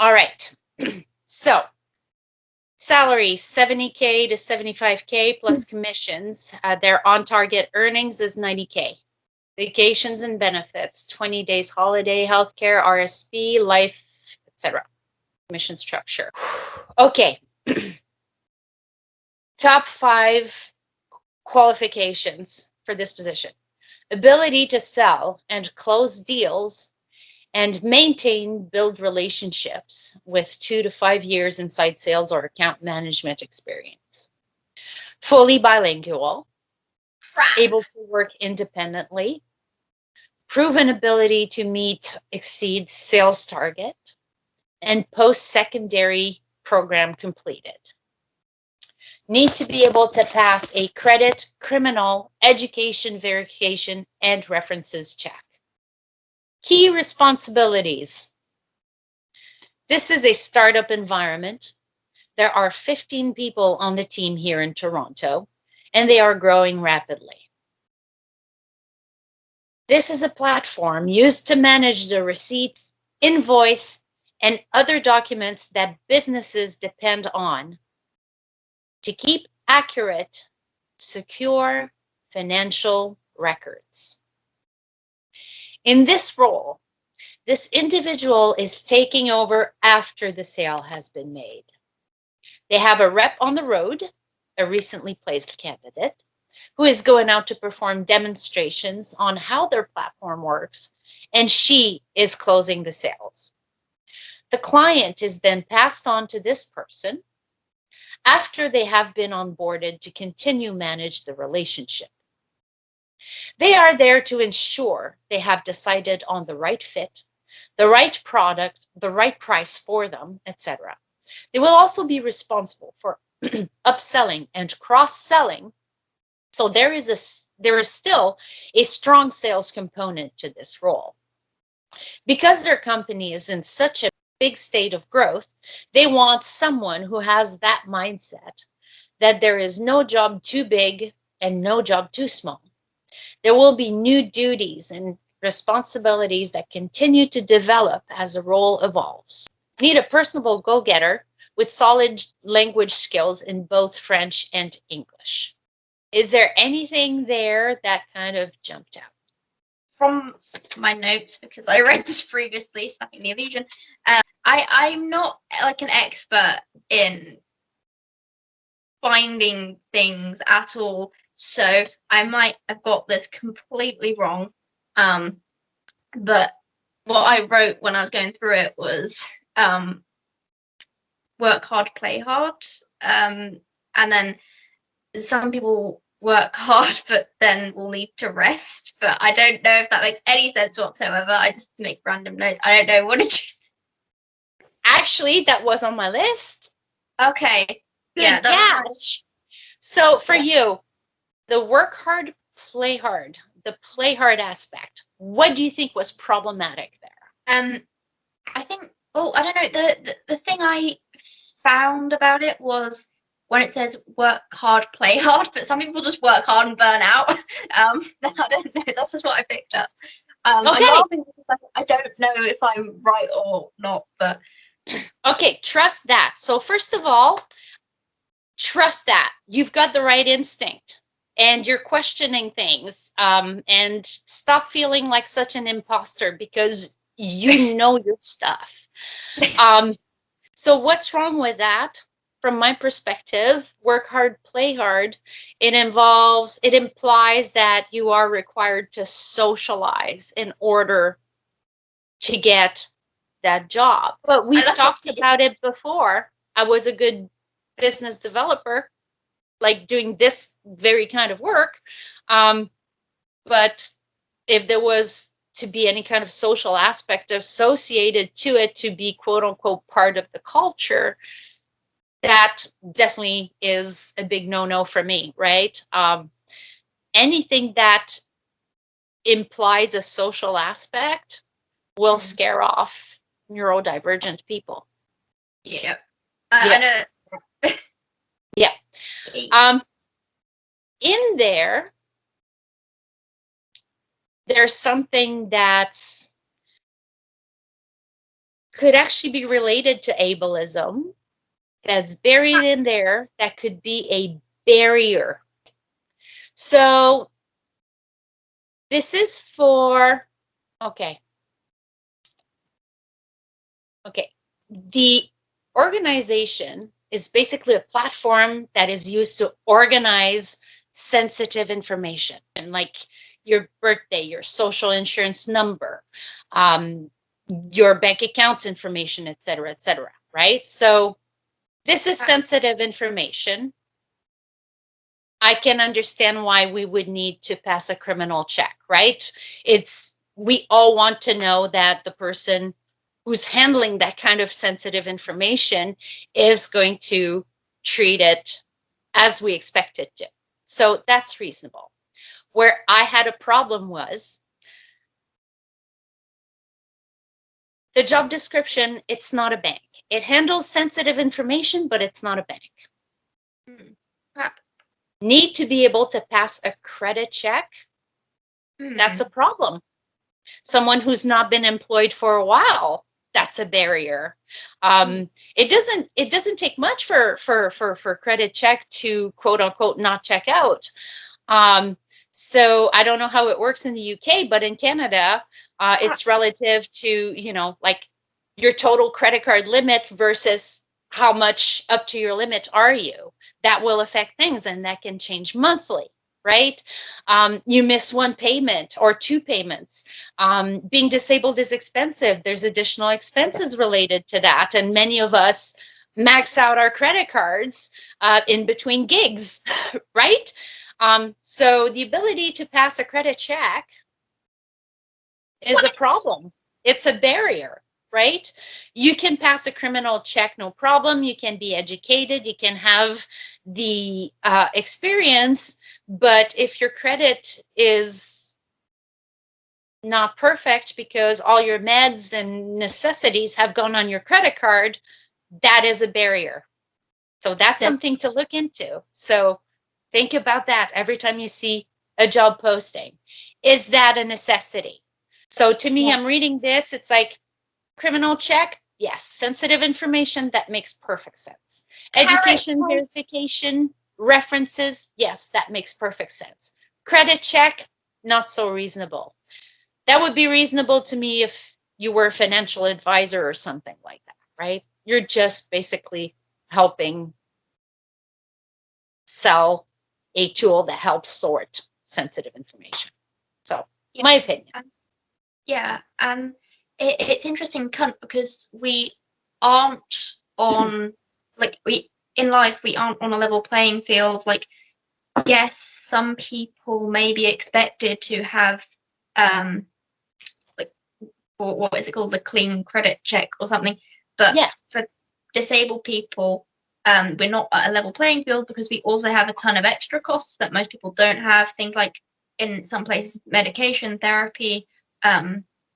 All right. So salary 70K to 75K plus commissions. Their on-target earnings is 90K. Vacations and benefits, 20 days holiday, healthcare, RSP, life, etc. Commission structure. Okay. Top 5 qualifications for this position. Ability to sell and close deals and maintain, build relationships with 2 to 5 years inside sales or account management experience. Fully bilingual, able to work independently, proven ability to meet, exceed sales target, and post-secondary program completed. Need to be able to pass a credit, criminal, education verification, and references check. Key responsibilities. This is a startup environment. There are 15 people on the team here in Toronto, and they are growing rapidly. This is a platform used to manage the receipts, invoice, and other documents that businesses depend on to keep accurate, secure financial records. In this role, this individual is taking over after the sale has been made. They have a rep on the road, a recently placed candidate, who is going out to perform demonstrations on how their platform works, and she is closing the sales. The client is then passed on to this person after they have been onboarded to continue manage the relationship. They are there to ensure they have decided on the right fit, the right product, the right price for them, etc. They will also be responsible for upselling and cross-selling. So there is still a strong sales component to this role. Because their company is in such a big state of growth, they want someone who has that mindset that there is no job too big and no job too small. There will be new duties and responsibilities that continue to develop as the role evolves. Need a personable go-getter with solid language skills in both French and English. Is there anything there that kind of jumped out? From my notes, because I read this previously, Snapping the Illusion, I'm not like an expert in finding things at all, so I might have got this completely wrong. But what I wrote when I was going through it was work hard, play hard, and then some people work hard but then will need to rest, but I don't know if that makes any sense whatsoever. I just make random notes. I don't know. What did you say? Actually, that was on my list. Okay. Good yeah, catch. So for you, the work hard, play hard, the play hard aspect, what do you think was problematic there? I think, well, I don't know, the thing I found about it was when it says work hard, play hard, but some people just work hard and burn out. I don't know, that's just what I picked up. Okay. I'm laughing because I don't know if I'm right or not, but okay, trust that. So first of all, trust that you've got the right instinct and you're questioning things, and stop feeling like such an imposter because you know your stuff. So what's wrong with that? From my perspective, work hard, play hard. It implies that you are required to socialize in order to get that job. But we've talked about it before. I was a good business developer, like doing this very kind of work. But if there was to be any kind of social aspect associated to it to be quote unquote part of the culture, that definitely is a big no-no for me, right? Anything that implies a social aspect will scare off neurodivergent people. Yeah. I know. Yeah. In there's something that's could actually be related to ableism that's buried in there that could be a barrier. So this is for, okay. The organization is basically a platform that is used to organize sensitive information, and like your birthday, your social insurance number, your bank account information, et cetera, right? So this is sensitive information. I can understand why we would need to pass a criminal check, right? We all want to know that the person who's handling that kind of sensitive information is going to treat it as we expect it to. So that's reasonable. Where I had a problem was the job description, it's not a bank. It handles sensitive information, but it's not a bank. Need to be able to pass a credit check. That's a problem. Someone who's not been employed for a while, that's a barrier. It doesn't take much for credit check to quote unquote not check out. So I don't know how it works in the UK, but in Canada, it's relative to, you know, like your total credit card limit versus how much up to your limit are you. That will affect things, and that can change monthly, right? You miss one payment or two payments. Being disabled is expensive. There's additional expenses related to that. And many of us max out our credit cards in between gigs, right? So the ability to pass a credit check is a problem. It's a barrier, right? You can pass a criminal check, no problem. You can be educated. You can have the experience. But if your credit is not perfect because all your meds and necessities have gone on your credit card, that is a barrier. So that's something to look into. So think about that every time you see a job posting. Is that a necessity? So to me, I'm reading this, it's like criminal check, yes. Sensitive information, that makes perfect sense. Education verification, references, yes, that makes perfect sense. Credit check, not so reasonable. That would be reasonable to me if you were a financial advisor or something like that, right? You're just basically helping sell a tool that helps sort sensitive information. So, my opinion. It's interesting, because we aren't on, like, in life, we aren't on a level playing field. Like, yes, some people may be expected to have, like, what is it called, the clean credit check or something. But for disabled people, we're not at a level playing field because we also have a ton of extra costs that most people don't have. Things like, in some places, medication, therapy,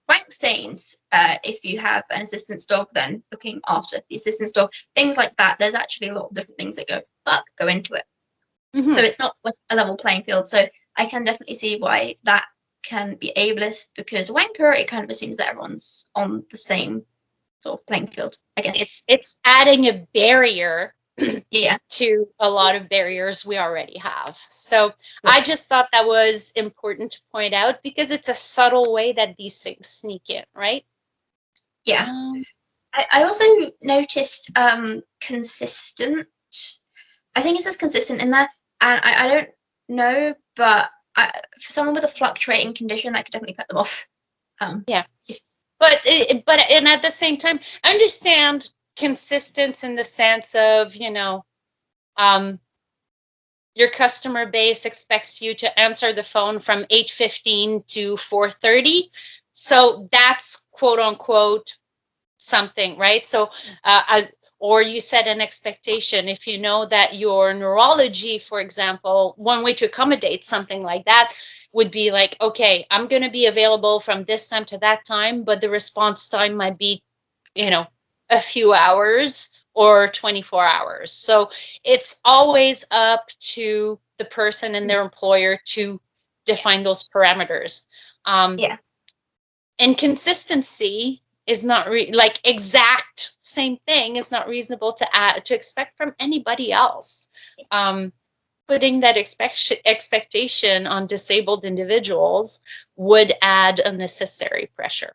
bank stains, if you have an assistance dog, then looking after the assistance dog, things like that. There's actually a lot of different things that go into it. So it's not a level playing field. So I can definitely see why that can be ableist, because wanker, it kind of assumes that everyone's on the same sort of playing field, I guess. It's adding a barrier to a lot of barriers we already have. So I just thought that was important to point out, because it's a subtle way that these things sneak in, right? I also noticed consistent. I think it says consistent in there, and I don't know, but for someone with a fluctuating condition, that could definitely put them off. But and at the same time, understand consistent in the sense of, you know, your customer base expects you to answer the phone from 8:15 to 4:30. So that's quote unquote something, right? So, or you set an expectation. If you know that your neurology, for example, one way to accommodate something like that would be like, okay, I'm going to be available from this time to that time, but the response time might be, you know, a few hours or 24 hours. So it's always up to the person and their employer to define those parameters. And consistency is not like exact same thing is not reasonable to expect from anybody else. Putting that expectation on disabled individuals would add unnecessary pressure.